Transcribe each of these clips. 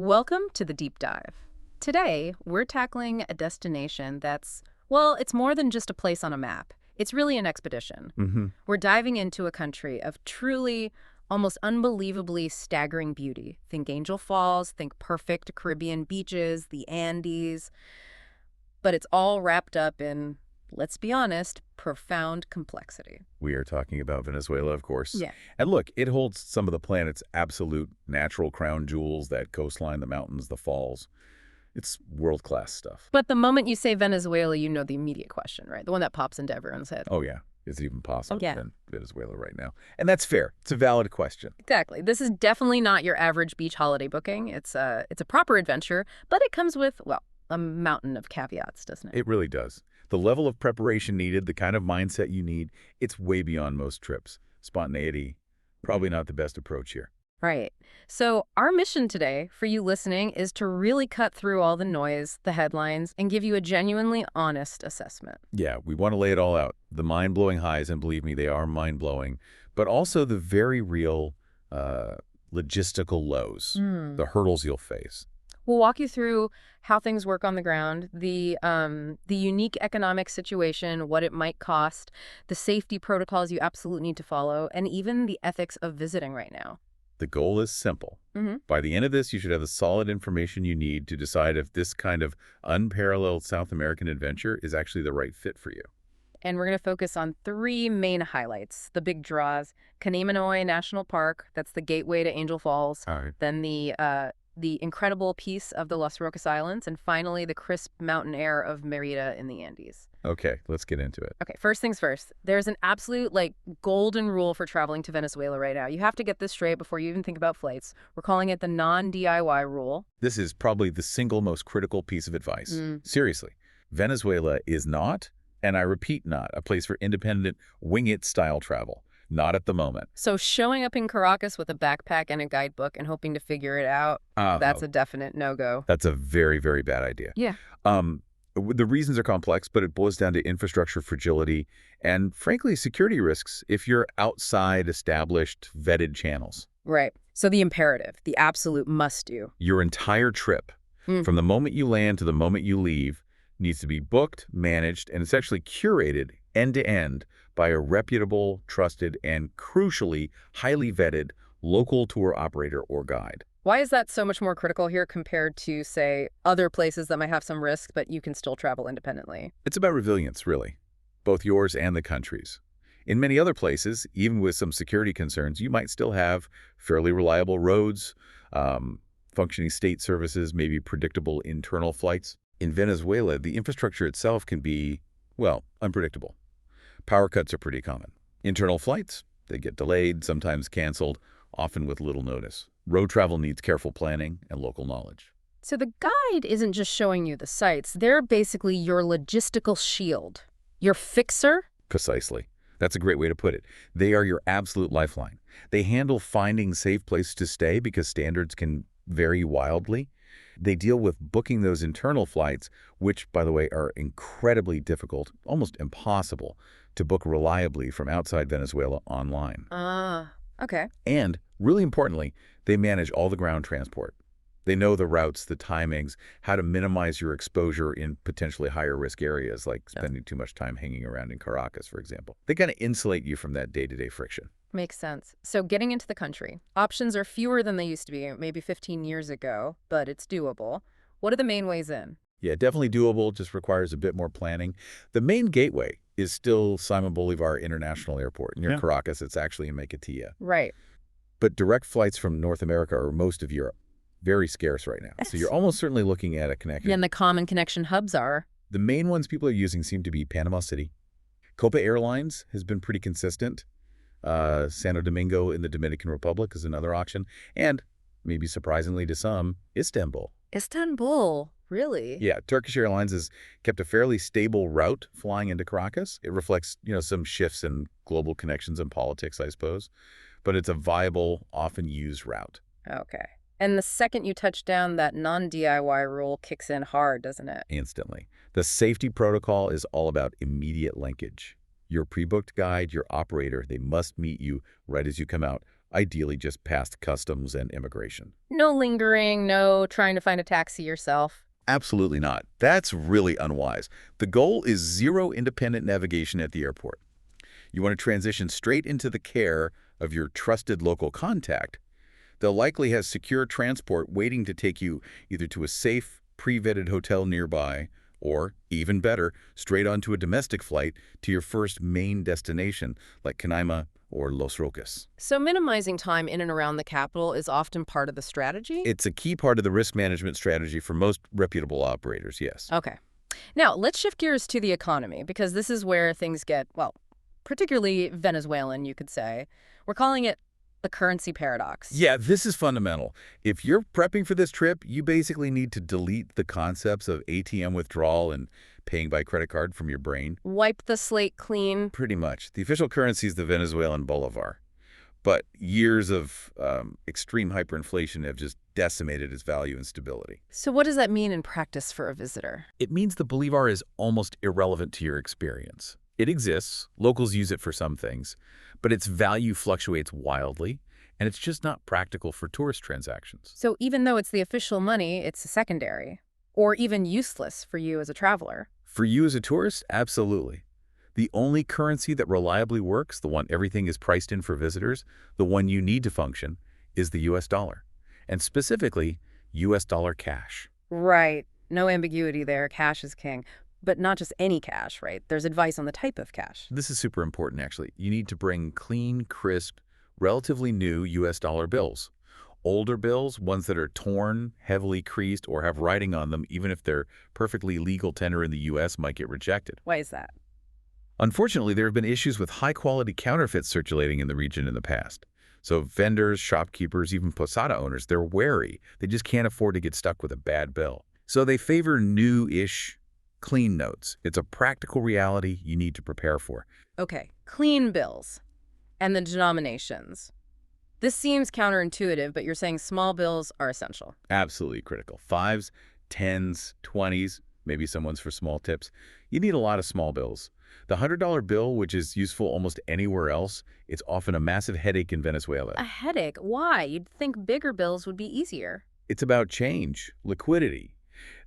Welcome to the deep dive. Today, we're tackling a destination that's, well, it's more than just a place on a map. It's really an expedition. hmm We're diving into a country of truly, almost unbelievably staggering beauty. Think Angel Falls, think perfect Caribbean beaches, the Andes, but it's all wrapped up in, let's be honest, profound complexity. We are talking about Venezuela, of course. Yeah. And look, it holds some of the planet's absolute natural crown jewels, that coastline, the mountains, the falls. It's world-class stuff. But the moment you say Venezuela, you know the immediate question, right? The one that pops into everyone's head. Oh, yeah. Is it even possible Yeah. in Venezuela right now? And that's fair. It's a valid question. Exactly. This is definitely not your average beach holiday booking. It's a proper adventure, but it comes with, well, a mountain of caveats, doesn't it? It really does. The level of preparation needed, the kind of mindset you need, it's way beyond most trips. Spontaneity, probably not the best approach here. Right. So our mission today for you listening is to really cut through all the noise, the headlines, and give you a genuinely honest assessment. Yeah, we want to lay it all out. The mind-blowing highs, and believe me, they are mind-blowing, but also the very real logistical lows, the hurdles you'll face. We'll walk you through how things work on the ground, the unique economic situation, what it might cost, the safety protocols you absolutely need to follow, and even the ethics of visiting right now. The goal is simple. By the end of this, you should have the solid information you need to decide if this kind of unparalleled South American adventure is actually the right fit for you. And we're going to focus on three main highlights, the big draws: Canaima National Park, that's the gateway to Angel Falls, All right. then the incredible peace of the Los Roques Islands, and finally the crisp mountain air of Merida in the Andes. Okay, let's get into it. Okay, first things first. There's an absolute, golden rule for traveling to Venezuela right now. You have to get this straight before you even think about flights. We're calling it the non-DIY rule. This is probably the single most critical piece of advice. Seriously, Venezuela is not, and I repeat not, a place for independent, wing-it-style travel. Not at the moment. So showing up in Caracas with a backpack and a guidebook and hoping to figure it out, that's a definite no-go. That's a very, very bad idea. Yeah. The reasons are complex, but it boils down to infrastructure fragility and, frankly, security risks if you're outside established, vetted channels. Right. So the imperative, the absolute must-do. Your entire trip, from the moment you land to the moment you leave, needs to be booked, managed, and it's actually curated end-to-end by a reputable, trusted, and crucially, highly vetted local tour operator or guide. Why is that so much more critical here compared to, say, other places that might have some risk, but you can still travel independently? It's about resilience, really, both yours and the country's. In many other places, even with some security concerns, you might still have fairly reliable roads, functioning state services, maybe predictable internal flights. In Venezuela, the infrastructure itself can be, well, unpredictable. Power cuts are pretty common. Internal flights, they get delayed, sometimes canceled, often with little notice. Road travel needs careful planning and local knowledge. So the guide isn't just showing you the sights. They're basically your logistical shield, your fixer. Precisely. That's a great way to put it. They are your absolute lifeline. They handle finding safe places to stay because standards can vary wildly. They deal with booking those internal flights, which, by the way, are incredibly difficult, almost impossible, to book reliably from outside Venezuela online. Okay. And, really importantly, they manage all the ground transport. They know the routes, the timings, how to minimize your exposure in potentially higher risk areas, like spending too much time hanging around in Caracas, for example. They kind of insulate you from that day-to-day friction. Makes sense. So getting into the country, options are fewer than they used to be, maybe 15 years ago, but it's doable. What are the main ways in? Yeah, definitely doable, just requires a bit more planning. The main gateway is still Simon Bolivar International Airport. Near Caracas, it's actually in Maiquetía. Right. But direct flights from North America or most of Europe, very scarce right now. So you're almost certainly looking at a connection. Yeah, and the common connection hubs are? The main ones people are using seem to be Panama City. Copa Airlines has been pretty consistent. Santo Domingo in the Dominican Republic is another option. And, maybe surprisingly to some, Istanbul. Istanbul, really? Yeah, Turkish Airlines has kept a fairly stable route flying into Caracas. It reflects, some shifts in global connections and politics, I suppose. But it's a viable, often used route. Okay. And the second you touch down, that non-DIY rule kicks in hard, doesn't it? Instantly. The safety protocol is all about immediate linkage. Your pre-booked guide, your operator, they must meet you right as you come out, ideally just past customs and immigration. No lingering, no trying to find a taxi yourself. Absolutely not. That's really unwise. The goal is zero independent navigation at the airport. You want to transition straight into the care of your trusted local contact. They'll likely have secure transport waiting to take you either to a safe, pre-vetted hotel nearby, or, even better, straight onto a domestic flight to your first main destination, like Canaima or Los Roques. So minimizing time in and around the capital is often part of the strategy? It's a key part of the risk management strategy for most reputable operators, yes. Okay. Now, let's shift gears to the economy, because this is where things get, well, particularly Venezuelan, you could say. We're calling it the currency paradox. Yeah, this is fundamental. If you're prepping for this trip, you basically need to delete the concepts of ATM withdrawal and paying by credit card from your brain. Wipe the slate clean. Pretty much. The official currency is the Venezuelan bolivar. But years of extreme hyperinflation have just decimated its value and stability. So what does that mean in practice for a visitor? It means the bolivar is almost irrelevant to your experience. It exists, locals use it for some things, but its value fluctuates wildly, and it's just not practical for tourist transactions. So even though it's the official money, it's a secondary, or even useless for you as a traveler. For you as a tourist, absolutely. The only currency that reliably works, the one everything is priced in for visitors, the one you need to function, is the US dollar, and specifically, US dollar cash. Right. No ambiguity there. Cash is king. But not just any cash, right? There's advice on the type of cash. This is super important, actually. You need to bring clean, crisp, relatively new US dollar bills. Older bills, ones that are torn, heavily creased, or have writing on them, even if they're perfectly legal tender in the US, might get rejected. Why is that? Unfortunately, there have been issues with high-quality counterfeits circulating in the region in the past. So vendors, shopkeepers, even posada owners, they're wary. They just can't afford to get stuck with a bad bill. So they favor new-ish, clean notes. It's a practical reality you need to prepare for. Okay, clean bills and the denominations. This seems counterintuitive, but you're saying small bills are essential. Absolutely critical. Fives, tens, 20s, maybe someone's for small tips. You need a lot of small bills. The $100 bill, which is useful almost anywhere else, it's often a massive headache in Venezuela. A headache? Why? You'd think bigger bills would be easier. It's about change, liquidity.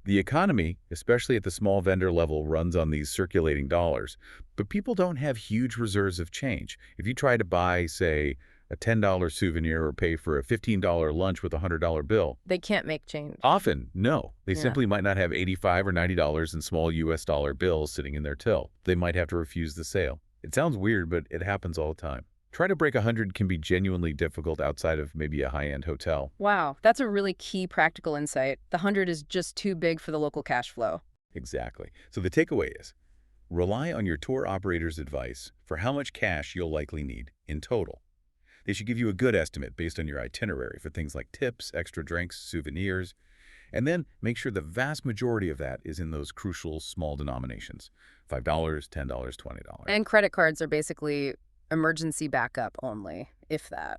The economy, especially at the small vendor level, runs on these circulating dollars, but people don't have huge reserves of change. If you try to buy, say, a $10 souvenir or pay for a $15 lunch with a $100 bill, They can't make change. often, no. They Yeah. simply might not have $85 or $90 in small US dollar bills sitting in their till. They might have to refuse the sale. It sounds weird, but it happens all the time. Trying to break 100 can be genuinely difficult outside of maybe a high-end hotel. Wow, that's a really key practical insight. The 100 is just too big for the local cash flow. Exactly. So the takeaway is, rely on your tour operator's advice for how much cash you'll likely need in total. They should give you a good estimate based on your itinerary for things like tips, extra drinks, souvenirs, and then make sure the vast majority of that is in those crucial small denominations, $5, $10, $20. And credit cards are basically emergency backup only, if that.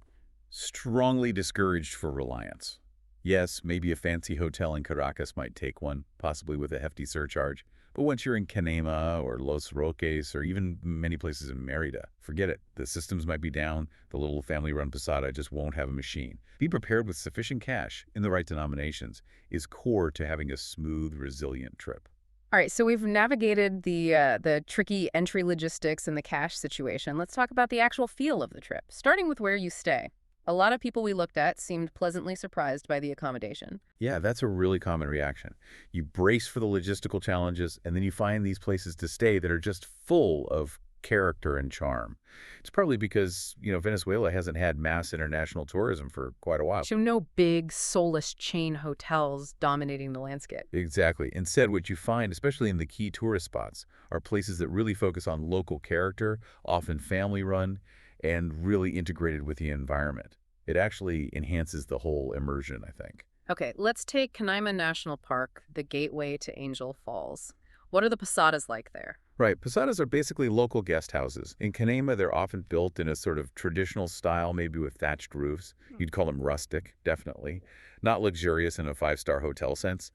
Strongly discouraged for reliance. Yes, maybe a fancy hotel in Caracas might take one, possibly with a hefty surcharge. But once you're in Canaima or Los Roques or even many places in Mérida, forget it. The systems might be down. The little family-run posada just won't have a machine. Be prepared with sufficient cash in the right denominations is core to having a smooth, resilient trip. All right, so we've navigated the tricky entry logistics and the cash situation. Let's talk about the actual feel of the trip, starting with where you stay. A lot of people we looked at seemed pleasantly surprised by the accommodation. Yeah, that's a really common reaction. You brace for the logistical challenges, and then you find these places to stay that are just full of character and charm. It's probably because, Venezuela hasn't had mass international tourism for quite a while. So no big, soulless chain hotels dominating the landscape. Exactly. Instead, what you find, especially in the key tourist spots, are places that really focus on local character, often family-run, and really integrated with the environment. It actually enhances the whole immersion, I think. Okay, let's take Canaima National Park, the gateway to Angel Falls. What are the posadas like there? Right. Posadas are basically local guest houses. In Canaima, they're often built in a sort of traditional style, maybe with thatched roofs. You'd call them rustic, definitely. Not luxurious in a five-star hotel sense.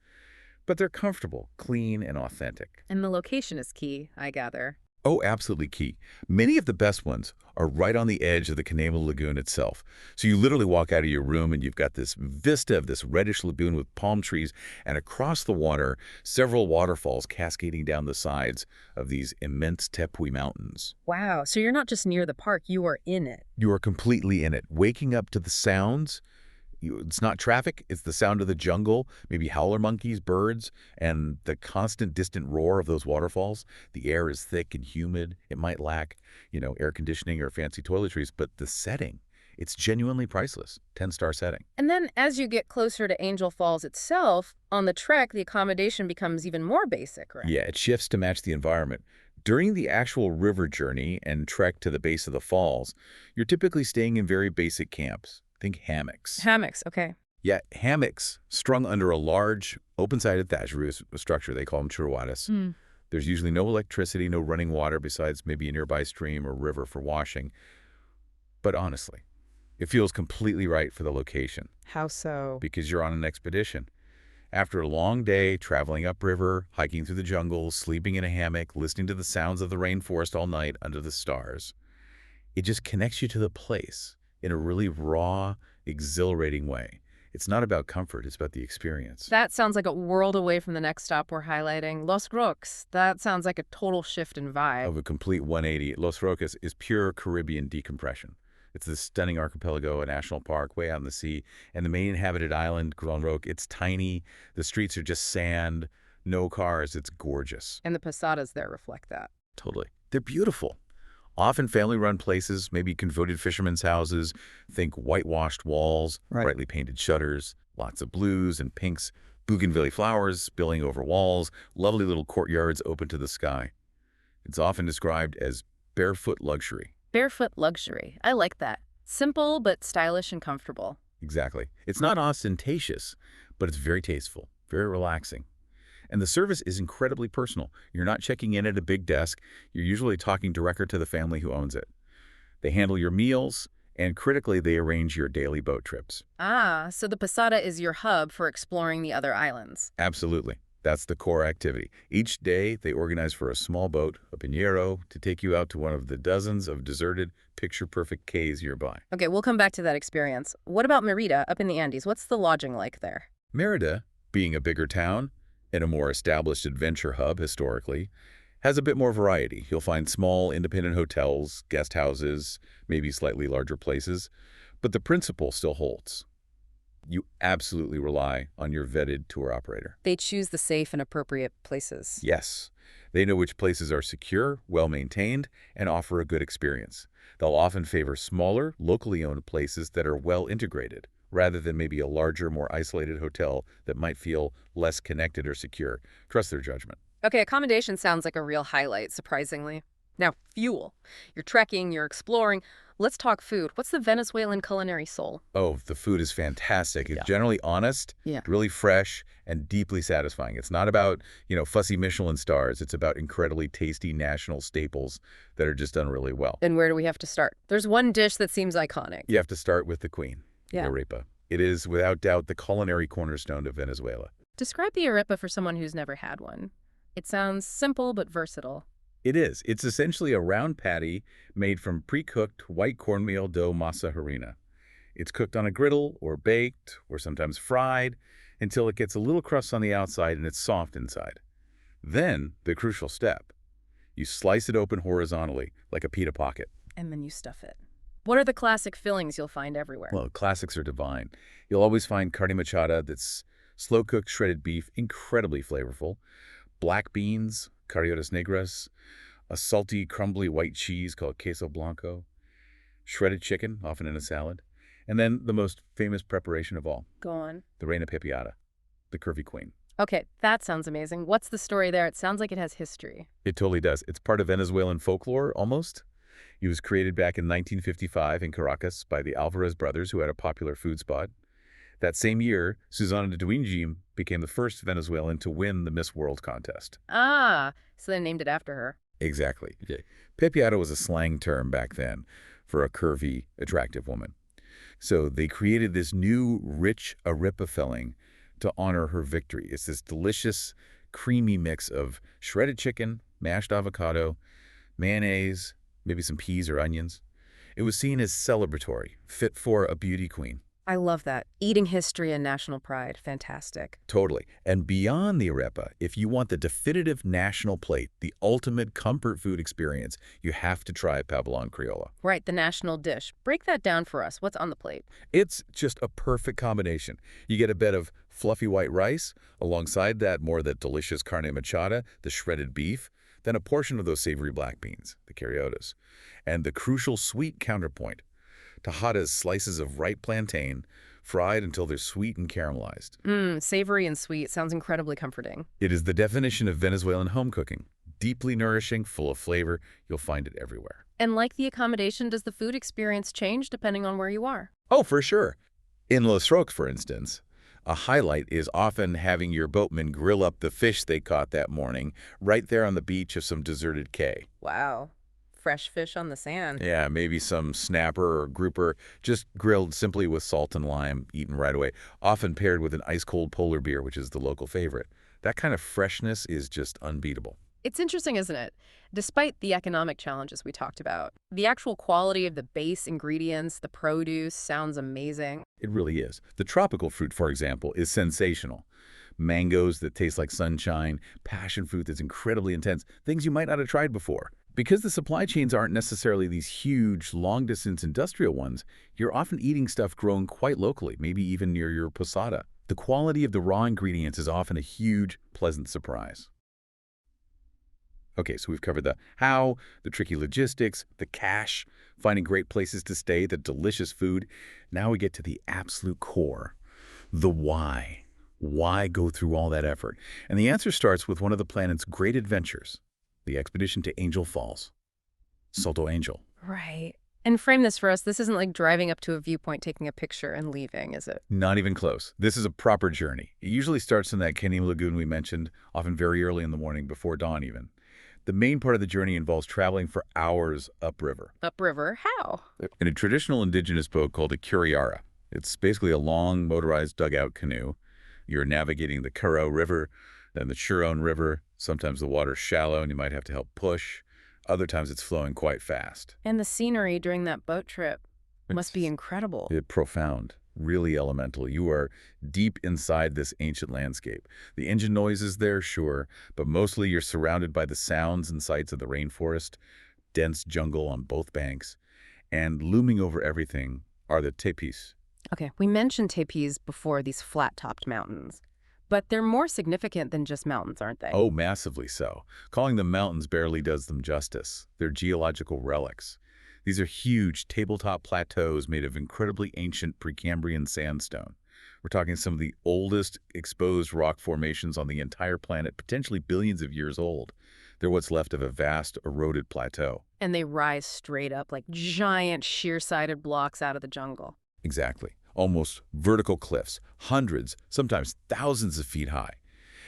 But they're comfortable, clean, and authentic. And the location is key, I gather. Oh, absolutely key. Many of the best ones are right on the edge of the Canaima Lagoon itself. So you literally walk out of your room and you've got this vista of this reddish lagoon with palm trees, and across the water, several waterfalls cascading down the sides of these immense Tepui mountains. Wow, so you're not just near the park, you are in it. You are completely in it, waking up to the sounds. It's not traffic, it's the sound of the jungle, maybe howler monkeys, birds, and the constant distant roar of those waterfalls. The air is thick and humid. It might lack, air conditioning or fancy toiletries, but the setting, it's genuinely priceless. 10-star setting. And then as you get closer to Angel Falls itself, on the trek, the accommodation becomes even more basic, right? Yeah, it shifts to match the environment. During the actual river journey and trek to the base of the falls, you're typically staying in very basic camps. Think hammocks. Hammocks, okay. Yeah, hammocks strung under a large, open-sided thatch roof structure. They call them churuadas. Hmm. There's usually no electricity, no running water besides maybe a nearby stream or river for washing. But honestly, it feels completely right for the location How so? because you're on an expedition. After a long day traveling upriver, hiking through the jungle, sleeping in a hammock, listening to the sounds of the rainforest all night under the stars, it just connects you to the place in a really raw, exhilarating way. It's not about comfort, it's about the experience. That sounds like a world away from the next stop we're highlighting, Los Roques. That sounds like a total shift in vibe. Of a complete 180, Los Roques is pure Caribbean decompression. It's this stunning archipelago, a national park way out in the sea, and the main inhabited island, Gran Roque, it's tiny. The streets are just sand, no cars. It's gorgeous. And the posadas there reflect that. Totally. They're beautiful. Often family-run places, maybe converted fishermen's houses. Think whitewashed walls, Right. brightly painted shutters, lots of blues and pinks, bougainvillea flowers spilling over walls, lovely little courtyards open to the sky. It's often described as barefoot luxury. Barefoot luxury. I like that. Simple, but stylish and comfortable. Exactly. It's not ostentatious, but it's very tasteful, very relaxing. And the service is incredibly personal. You're not checking in at a big desk. You're usually talking directly to the family who owns it. They handle your meals, and critically, they arrange your daily boat trips. Ah, so the posada is your hub for exploring the other islands. Absolutely. That's the core activity. Each day, they organize for a small boat, a piñero, to take you out to one of the dozens of deserted, picture-perfect cays nearby. Okay, we'll come back to that experience. What about Merida up in the Andes? What's the lodging like there? Mérida, being a bigger town and a more established adventure hub historically, has a bit more variety. You'll find small, independent hotels, guest houses, maybe slightly larger places, but the principle still holds. You absolutely rely on your vetted tour operator. They choose the safe and appropriate places. Yes, they know which places are secure, well-maintained, and offer a good experience. They'll often favor smaller, locally owned places that are well-integrated, rather than maybe a larger, more isolated hotel that might feel less connected or secure. Trust their judgment. Okay, accommodation sounds like a real highlight, surprisingly. Now, fuel. You're trekking, you're exploring. Let's talk food. What's the Venezuelan culinary soul? Oh, the food is fantastic. It's Yeah. generally honest, Yeah. really fresh, and deeply satisfying. It's not about, fussy Michelin stars. It's about incredibly tasty national staples that are just done really well. And where do we have to start? There's one dish that seems iconic. You have to start with the queen, Yeah. arepa. It is, without doubt, the culinary cornerstone of Venezuela. Describe the arepa for someone who's never had one. It sounds simple but versatile. It is. It's essentially a round patty made from pre-cooked white cornmeal dough masa harina. It's cooked on a griddle or baked or sometimes fried until it gets a little crust on the outside and it's soft inside. Then, the crucial step. You slice it open horizontally like a pita pocket. And then you stuff it. What are the classic fillings you'll find everywhere? Well, classics are divine. You'll always find carne machada that's slow-cooked shredded beef, incredibly flavorful, black beans, cariotas negras, a salty, crumbly white cheese called queso blanco, shredded chicken, often in a salad, and then the most famous preparation of all, Go on. the reina pepiada, the curvy queen. Okay, that sounds amazing. What's the story there? It sounds like it has history. It totally does. It's part of Venezuelan folklore, almost. It was created back in 1955 in Caracas by the Alvarez brothers, who had a popular food spot. That same year, Susana de Duingim became the first Venezuelan to win the Miss World contest. Ah, so they named it after her. Exactly. Pepiada was a slang term back then for a curvy, attractive woman. So they created this new, rich arepa filling to honor her victory. It's this delicious, creamy mix of shredded chicken, mashed avocado, mayonnaise, maybe some peas or onions. It was seen as celebratory, fit for a beauty queen. I love that. Eating history and national pride. Fantastic. Totally. And beyond the arepa, if you want the definitive national plate, the ultimate comfort food experience, you have to try Papillon Criolla. Right, the national dish. Break that down for us. What's on the plate? It's just a perfect combination. You get a bed of fluffy white rice, alongside that more of that delicious carne machada, the shredded beef, then a portion of those savory black beans, the cariotas, and the crucial sweet counterpoint, tajadas, slices of ripe plantain, fried until they're sweet and caramelized. Savory and sweet. Sounds incredibly comforting. It is the definition of Venezuelan home cooking. Deeply nourishing, full of flavor. You'll find it everywhere. And like the accommodation, does the food experience change depending on where you are? Oh, for sure. In Los Roques, for instance, a highlight is often having your boatman grill up the fish they caught that morning right there on the beach of some deserted cay. Wow. Fresh fish on the sand. Yeah, maybe some snapper or grouper, just grilled simply with salt and lime, eaten right away, often paired with an ice-cold polar beer, which is the local favorite. That kind of freshness is just unbeatable. It's interesting, isn't it? Despite the economic challenges we talked about, the actual quality of the base ingredients, the produce, sounds amazing. It really is. The tropical fruit, for example, is sensational. Mangoes that taste like sunshine, passion fruit that's incredibly intense, things you might not have tried before. Because the supply chains aren't necessarily these huge, long-distance industrial ones, you're often eating stuff grown quite locally, maybe even near your posada. The quality of the raw ingredients is often a huge, pleasant surprise. Okay, so we've covered the how, the tricky logistics, the cash, finding great places to stay, the delicious food. Now we get to the absolute core, the why. Why go through all that effort? And the answer starts with one of the planet's great adventures, the expedition to Angel Falls, Salto Angel. Right. And frame this for us. This isn't like driving up to a viewpoint, taking a picture, and leaving, is it? Not even close. This is a proper journey. It usually starts in that Canaima lagoon we mentioned, often very early in the morning, before dawn even. The main part of the journey involves traveling for hours upriver. Upriver? How? In a traditional indigenous boat called a curiara. It's basically a long motorized dugout canoe. You're navigating the Caro River, then the Churon River. Sometimes the water's shallow and you might have to help push. Other times it's flowing quite fast. And the scenery during that boat trip must be incredible. Profound, really elemental. You are deep inside this ancient landscape. The engine noise is there, sure, but mostly you're surrounded by the sounds and sights of the rainforest, dense jungle on both banks, and looming over everything are the tepis. Okay, we mentioned tepis before, these flat-topped mountains. But they're more significant than just mountains, aren't they? Oh, massively so. Calling them mountains barely does them justice. They're geological relics. These are huge tabletop plateaus made of incredibly ancient Precambrian sandstone. We're talking some of the oldest exposed rock formations on the entire planet, potentially billions of years old. They're what's left of a vast, eroded plateau. And they rise straight up like giant, sheer-sided blocks out of the jungle. Exactly. Almost vertical cliffs, hundreds, sometimes thousands of feet high.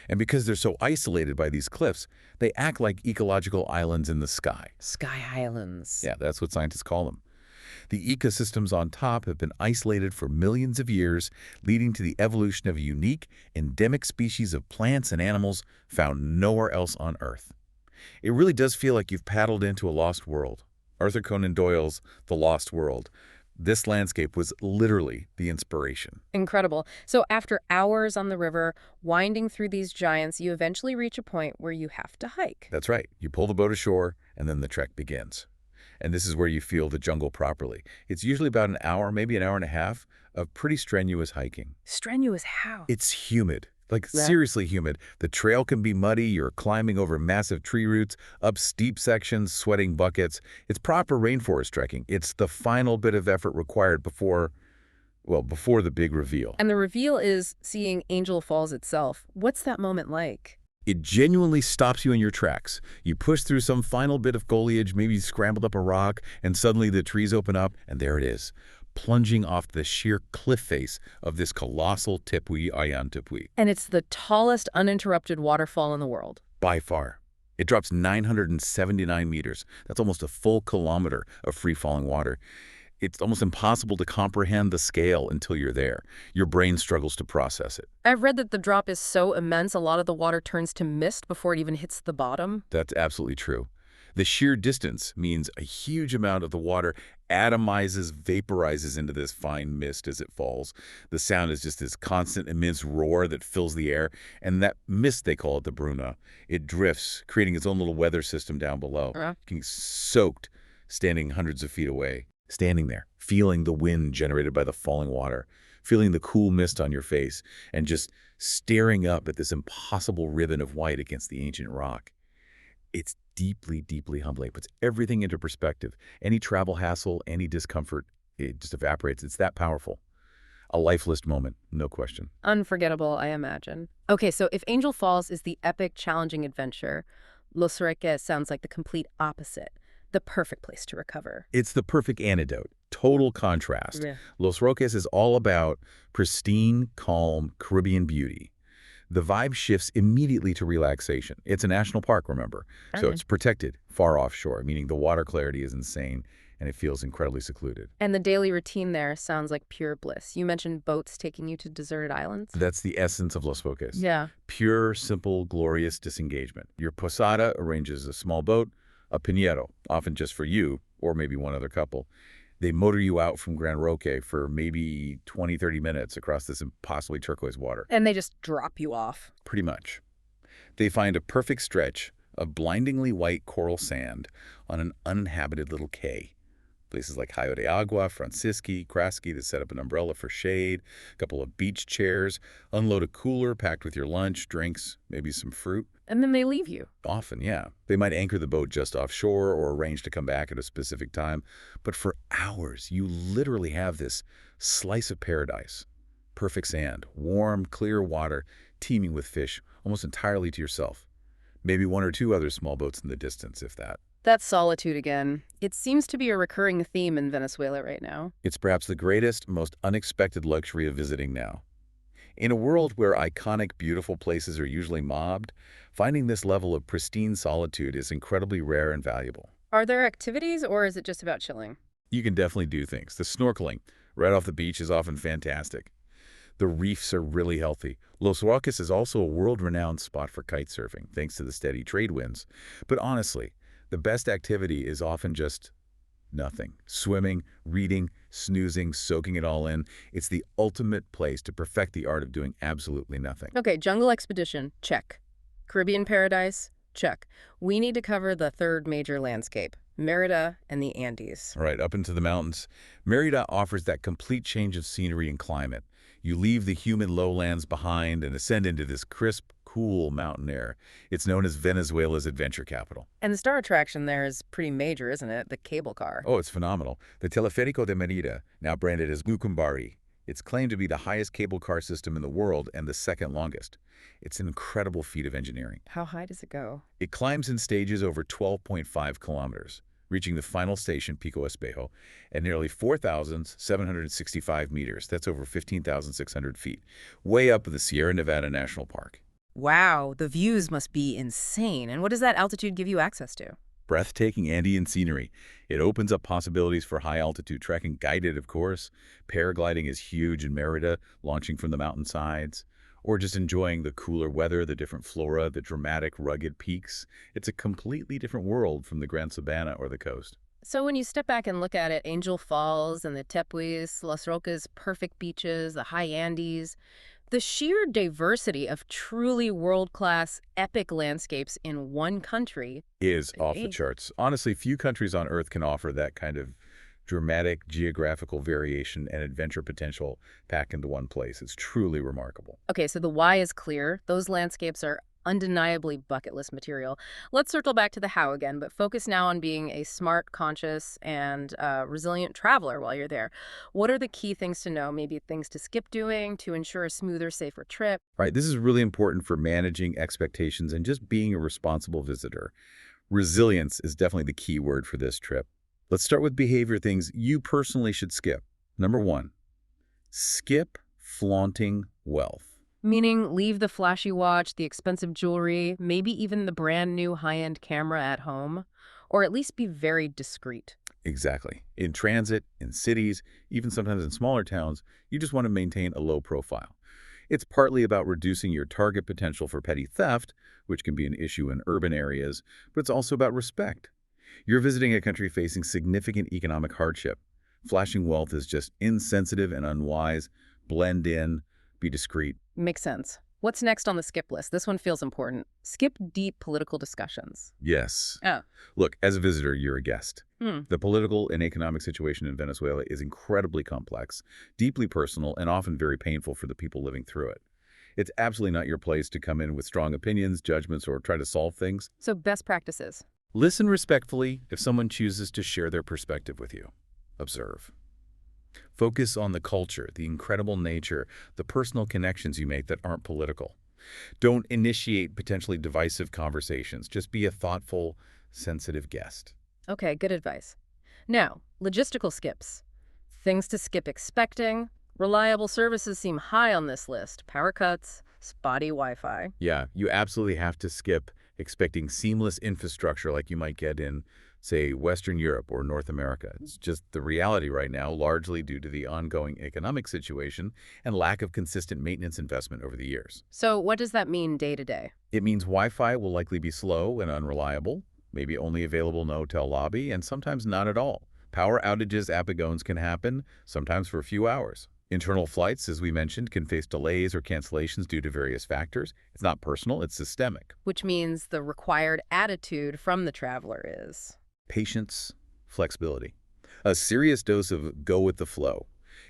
And because they're so isolated by these cliffs, they act like ecological islands in the sky. Sky islands. Yeah, that's what scientists call them. The ecosystems on top have been isolated for millions of years, leading to the evolution of a unique, endemic species of plants and animals found nowhere else on Earth. It really does feel like you've paddled into a lost world. Arthur Conan Doyle's The Lost World. This landscape was literally the inspiration. Incredible. So after hours on the river, winding through these giants, you eventually reach a point where you have to hike. That's right. You pull the boat ashore, and then the trek begins. And this is where you feel the jungle properly. It's usually about an hour, maybe an hour and a half, of pretty strenuous hiking. Strenuous how? It's humid. Like, seriously humid. The trail can be muddy. You're climbing over massive tree roots, up steep sections, sweating buckets. It's proper rainforest trekking. It's the final bit of effort required before the big reveal. And the reveal is seeing Angel Falls itself. What's that moment like? It genuinely stops you in your tracks. You push through some final bit of foliage, maybe scrambled up a rock, and suddenly the trees open up, and there it is, plunging off the sheer cliff face of this colossal Tepuy Ayan Tepuy. And it's the tallest uninterrupted waterfall in the world. By far. It drops 979 meters. That's almost a full kilometer of free-falling water. It's almost impossible to comprehend the scale until you're there. Your brain struggles to process it. I've read that the drop is so immense, a lot of the water turns to mist before it even hits the bottom. That's absolutely true. The sheer distance means a huge amount of the water atomizes, vaporizes into this fine mist as it falls. The sound is just this constant, immense roar that fills the air, and that mist, they call it the Bruna. It drifts, creating its own little weather system down below, getting soaked, standing hundreds of feet away. Standing there, feeling the wind generated by the falling water, feeling the cool mist on your face, and just staring up at this impossible ribbon of white against the ancient rock. It's deeply, deeply humbling. It puts everything into perspective. Any travel hassle, any discomfort, it just evaporates. It's that powerful. A lifeless moment, no question. Unforgettable, I imagine. Okay, so if Angel Falls is the epic, challenging adventure, Los Roques sounds like the complete opposite. The perfect place to recover. It's the perfect antidote. Total contrast. Yeah. Los Roques is all about pristine, calm, Caribbean beauty. The vibe shifts immediately to relaxation. It's a national park, remember, so it's protected, far offshore, meaning the water clarity is insane and it feels incredibly secluded. And the daily routine there sounds like pure bliss. You mentioned boats taking you to deserted islands. That's the essence of Los Roques. Yeah. Pure, simple, glorious disengagement. Your posada arranges a small boat, a piñero, often just for you or maybe one other couple. They motor you out from Gran Roque for maybe 20, 30 minutes across this impossibly turquoise water. And they just drop you off. Pretty much. They find a perfect stretch of blindingly white coral sand on an uninhabited little cay. Places like Cayo de Agua, Francisci, Kraski that set up an umbrella for shade, a couple of beach chairs, unload a cooler packed with your lunch, drinks, maybe some fruit. And then they leave you. Often, yeah. They might anchor the boat just offshore or arrange to come back at a specific time. But for hours, you literally have this slice of paradise. Perfect sand, warm, clear water, teeming with fish, almost entirely to yourself. Maybe one or two other small boats in the distance, if that. That's solitude again. It seems to be a recurring theme in Venezuela right now. It's perhaps the greatest, most unexpected luxury of visiting now. In a world where iconic, beautiful places are usually mobbed, finding this level of pristine solitude is incredibly rare and valuable. Are there activities, or is it just about chilling? You can definitely do things. The snorkeling right off the beach is often fantastic. The reefs are really healthy. Los Roques is also a world-renowned spot for kite surfing, thanks to the steady trade winds. But honestly, the best activity is often just nothing. Swimming, reading, snoozing, soaking it all in. It's the ultimate place to perfect the art of doing absolutely nothing. Okay, jungle expedition, check. Caribbean paradise, check. We need to cover the third major landscape, Merida and the Andes. All right, up into the mountains. Merida offers that complete change of scenery and climate. You leave the humid lowlands behind and ascend into this crisp, cool mountain air. It's known as Venezuela's adventure capital. And the star attraction there is pretty major, isn't it? The cable car. Oh, it's phenomenal. The Teleférico de Merida, now branded as Mucumbari, it's claimed to be the highest cable car system in the world and the second longest. It's an incredible feat of engineering. How high does it go? It climbs in stages over 12.5 kilometers, reaching the final station, Pico Espejo, at nearly 4,765 meters. That's over 15,600 feet, way up in the Sierra Nevada National Park. Wow, the views must be insane. And what does that altitude give you access to? Breathtaking Andean scenery. It opens up possibilities for high-altitude trekking, guided, of course. Paragliding is huge in Merida, launching from the mountainsides. Or just enjoying the cooler weather, the different flora, the dramatic, rugged peaks. It's a completely different world from the Grand Sabana or the coast. So when you step back and look at it, Angel Falls and the Tepuis, Los Roques, perfect beaches, the high Andes, the sheer diversity of truly world-class, epic landscapes in one country Is off the charts. Honestly, few countries on Earth can offer that kind of dramatic geographical variation and adventure potential packed into one place. It's truly remarkable. Okay, so the why is clear. Those landscapes are undeniably bucket list material. Let's circle back to the how again, but focus now on being a smart, conscious, and resilient traveler while you're there. What are the key things to know, maybe things to skip doing to ensure a smoother, safer trip? Right, this is really important for managing expectations and just being a responsible visitor. Resilience is definitely the key word for this trip. Let's start with behavior things you personally should skip. Number 1, skip flaunting wealth. Meaning leave the flashy watch, the expensive jewelry, maybe even the brand new high-end camera at home, or at least be very discreet. Exactly. In transit, in cities, even sometimes in smaller towns, you just want to maintain a low profile. It's partly about reducing your target potential for petty theft, which can be an issue in urban areas, but it's also about respect. You're visiting a country facing significant economic hardship. Flashing wealth is just insensitive and unwise. Blend in, be discreet. Makes sense. What's next on the skip list? This one feels important. Skip deep political discussions. Yes. Oh. Look, as a visitor, you're a guest. Hmm. The political and economic situation in Venezuela is incredibly complex, deeply personal, and often very painful for the people living through it. It's absolutely not your place to come in with strong opinions, judgments, or try to solve things. So best practices. Listen respectfully if someone chooses to share their perspective with you. Observe. Focus on the culture, the incredible nature, the personal connections you make that aren't political. Don't initiate potentially divisive conversations. Just be a thoughtful, sensitive guest. Okay, good advice. Now, logistical skips. Things to skip expecting. Reliable services seem high on this list. Power cuts, spotty Wi-Fi. Yeah, you absolutely have to skip expecting seamless infrastructure like you might get in, say, Western Europe or North America. It's just the reality right now, largely due to the ongoing economic situation and lack of consistent maintenance investment over the years. So what does that mean day to day? It means Wi-Fi will likely be slow and unreliable, maybe only available in the hotel lobby, and sometimes not at all. Power outages at Begones can happen, sometimes for a few hours. Internal flights, as we mentioned, can face delays or cancellations due to various factors. It's not personal, it's systemic. Which means the required attitude from the traveler is... Patience, flexibility. A serious dose of go with the flow.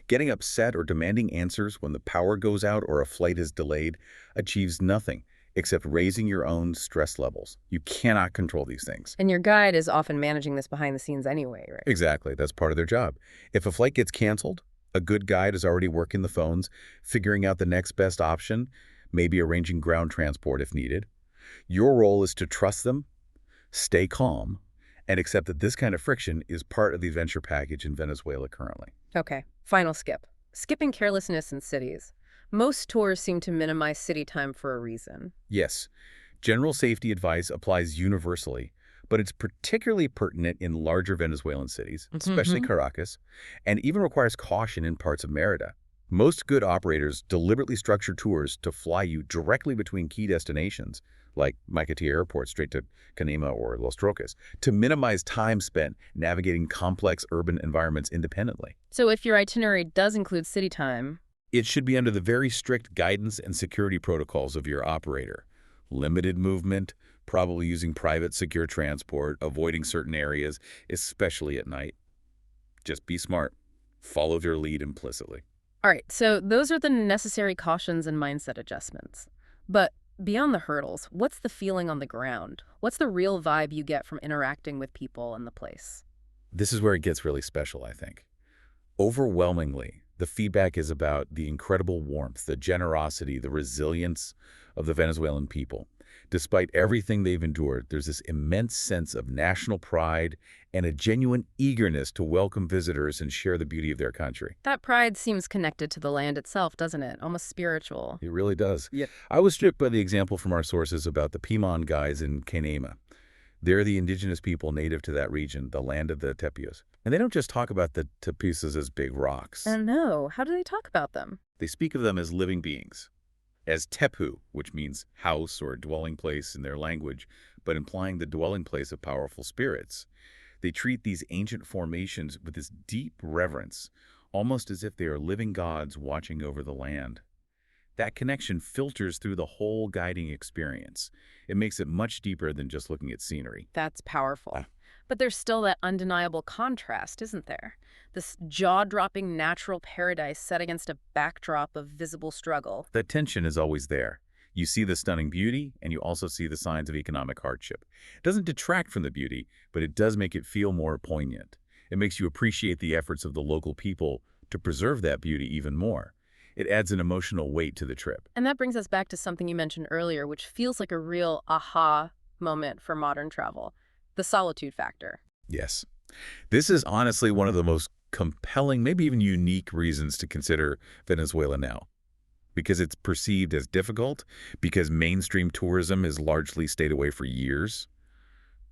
Getting upset or demanding answers when the power goes out or a flight is delayed achieves nothing except raising your own stress levels. You cannot control these things. And your guide is often managing this behind the scenes anyway, right? Exactly, that's part of their job. If a flight gets canceled, a good guide is already working the phones, figuring out the next best option, maybe arranging ground transport if needed. Your role is to trust them, stay calm, and accept that this kind of friction is part of the adventure package in Venezuela currently. Okay, final skip. Skipping carelessness in cities. Most tours seem to minimize city time for a reason. Yes, general safety advice applies universally, but it's particularly pertinent in larger Venezuelan cities, especially Caracas, and even requires caution in parts of Mérida. Most good operators deliberately structure tours to fly you directly between key destinations, like Maicati Airport straight to Canaima or Los Roques, to minimize time spent navigating complex urban environments independently. So if your itinerary does include city time... It should be under the very strict guidance and security protocols of your operator. Limited movement, probably using private secure transport, avoiding certain areas, especially at night. Just be smart. Follow their lead implicitly. All right, so those are the necessary cautions and mindset adjustments. But beyond the hurdles, what's the feeling on the ground? What's the real vibe you get from interacting with people in the place? This is where it gets really special, I think. Overwhelmingly, the feedback is about the incredible warmth, the generosity, the resilience of the Venezuelan people. Despite everything they've endured, there's this immense sense of national pride and a genuine eagerness to welcome visitors and share the beauty of their country. That pride seems connected to the land itself, doesn't it? Almost spiritual. It really does. Yeah. I was struck by the example from our sources about the Piman guys in Canaima. They're the indigenous people native to that region, the land of the Tepios. And they don't just talk about the Tepios as big rocks. No. How do they talk about them? They speak of them as living beings. As tepu, which means house or dwelling place in their language, but implying the dwelling place of powerful spirits. They treat these ancient formations with this deep reverence, almost as if they are living gods watching over the land. That connection filters through the whole guiding experience. It makes it much deeper than just looking at scenery. That's powerful. But there's still that undeniable contrast, isn't there? This jaw-dropping natural paradise set against a backdrop of visible struggle. The tension is always there. You see the stunning beauty, and you also see the signs of economic hardship. It doesn't detract from the beauty, but it does make it feel more poignant. It makes you appreciate the efforts of the local people to preserve that beauty even more. It adds an emotional weight to the trip. And that brings us back to something you mentioned earlier, which feels like a real aha moment for modern travel. The solitude factor. Yes. This is honestly one of the most compelling, maybe even unique reasons to consider Venezuela now. Because it's perceived as difficult, because mainstream tourism has largely stayed away for years.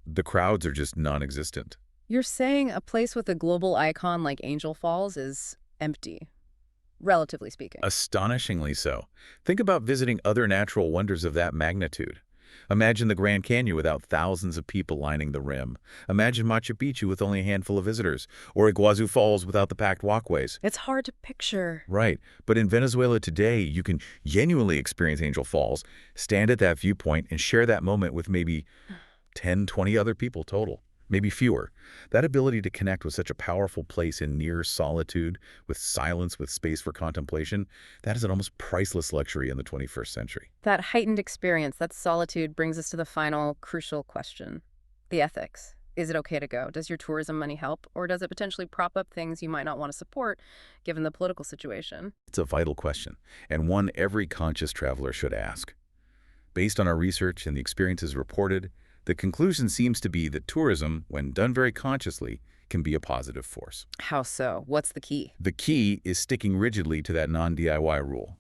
The crowds are just non-existent. You're saying a place with a global icon like Angel Falls is empty, relatively speaking. Astonishingly so. Think about visiting other natural wonders of that magnitude. Imagine the Grand Canyon without thousands of people lining the rim. Imagine Machu Picchu with only a handful of visitors, or Iguazu Falls without the packed walkways. It's hard to picture. Right, but in Venezuela today, you can genuinely experience Angel Falls, stand at that viewpoint, and share that moment with maybe 10, 20 other people total, maybe fewer. That ability to connect with such a powerful place in near solitude, with silence, with space for contemplation, that is an almost priceless luxury in the 21st century. That heightened experience, that solitude, brings us to the final crucial question: the ethics. Is it okay to go? Does your tourism money help, or does it potentially prop up things you might not want to support, given the political situation? It's a vital question, and one every conscious traveler should ask. Based on our research and the experiences reported, the conclusion seems to be that tourism, when done very consciously, can be a positive force. How so? What's the key? The key is sticking rigidly to that non-DIY rule.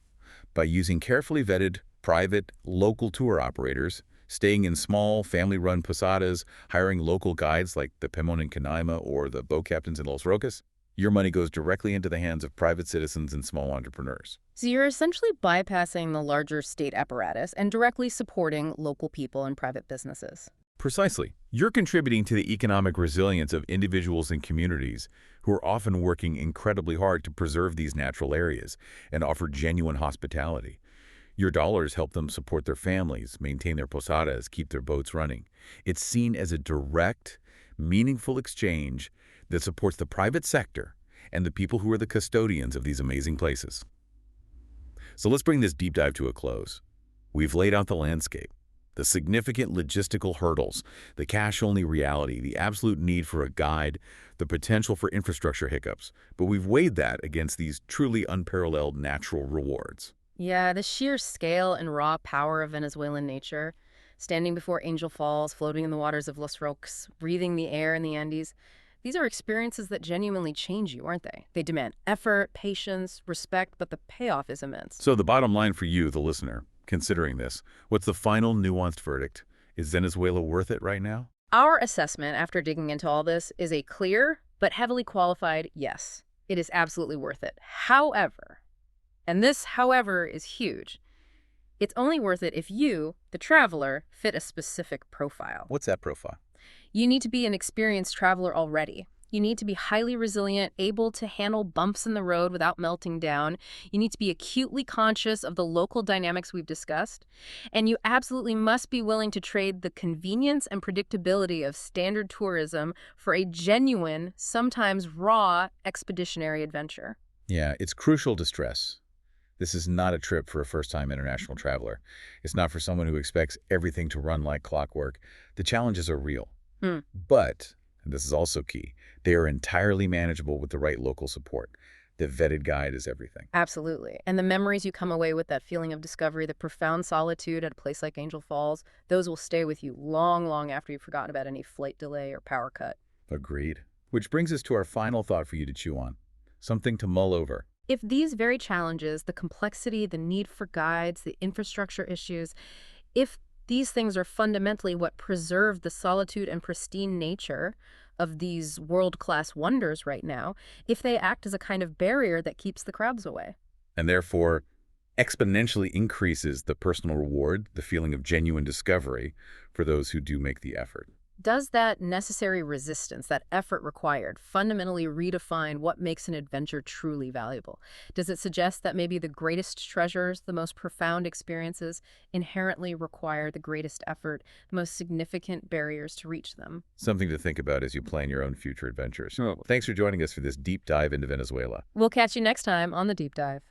By using carefully vetted, private, local tour operators, staying in small, family-run posadas, hiring local guides like the Pemon in Canaima or the boat captains in Los Roques, your money goes directly into the hands of private citizens and small entrepreneurs. So you're essentially bypassing the larger state apparatus and directly supporting local people and private businesses. Precisely. You're contributing to the economic resilience of individuals and communities who are often working incredibly hard to preserve these natural areas and offer genuine hospitality. Your dollars help them support their families, maintain their posadas, keep their boats running. It's seen as a direct, meaningful exchange that supports the private sector and the people who are the custodians of these amazing places. So let's bring this deep dive to a close. We've laid out the landscape, the significant logistical hurdles, the cash-only reality, the absolute need for a guide, the potential for infrastructure hiccups, but we've weighed that against these truly unparalleled natural rewards. Yeah, the sheer scale and raw power of Venezuelan nature, standing before Angel Falls, floating in the waters of Los Roques, breathing the air in the Andes, these are experiences that genuinely change you, aren't they? They demand effort, patience, respect, but the payoff is immense. So the bottom line for you, the listener, considering this, what's the final nuanced verdict? Is Venezuela worth it right now? Our assessment after digging into all this is a clear but heavily qualified yes. It is absolutely worth it. However, and this however is huge, it's only worth it if you, the traveler, fit a specific profile. What's that profile? You need to be an experienced traveler already. You need to be highly resilient, able to handle bumps in the road without melting down. You need to be acutely conscious of the local dynamics we've discussed. And you absolutely must be willing to trade the convenience and predictability of standard tourism for a genuine, sometimes raw, expeditionary adventure. Yeah, it's crucial to stress. This is not a trip for a first-time international traveler. It's not for someone who expects everything to run like clockwork. The challenges are real. But, and this is also key, they are entirely manageable with the right local support. The vetted guide is everything. Absolutely. And the memories you come away with, that feeling of discovery, the profound solitude at a place like Angel Falls, those will stay with you long, long after you've forgotten about any flight delay or power cut. Agreed. Which brings us to our final thought for you to chew on. Something to mull over. If these very challenges, the complexity, the need for guides, the infrastructure issues, if these things are fundamentally what preserve the solitude and pristine nature of these world-class wonders right now, if they act as a kind of barrier that keeps the crowds away. And therefore, exponentially increases the personal reward, the feeling of genuine discovery for those who do make the effort. Does that necessary resistance, that effort required, fundamentally redefine what makes an adventure truly valuable? Does it suggest that maybe the greatest treasures, the most profound experiences, inherently require the greatest effort, the most significant barriers to reach them? Something to think about as you plan your own future adventures. Thanks for joining us for this deep dive into Venezuela. We'll catch you next time on The Deep Dive.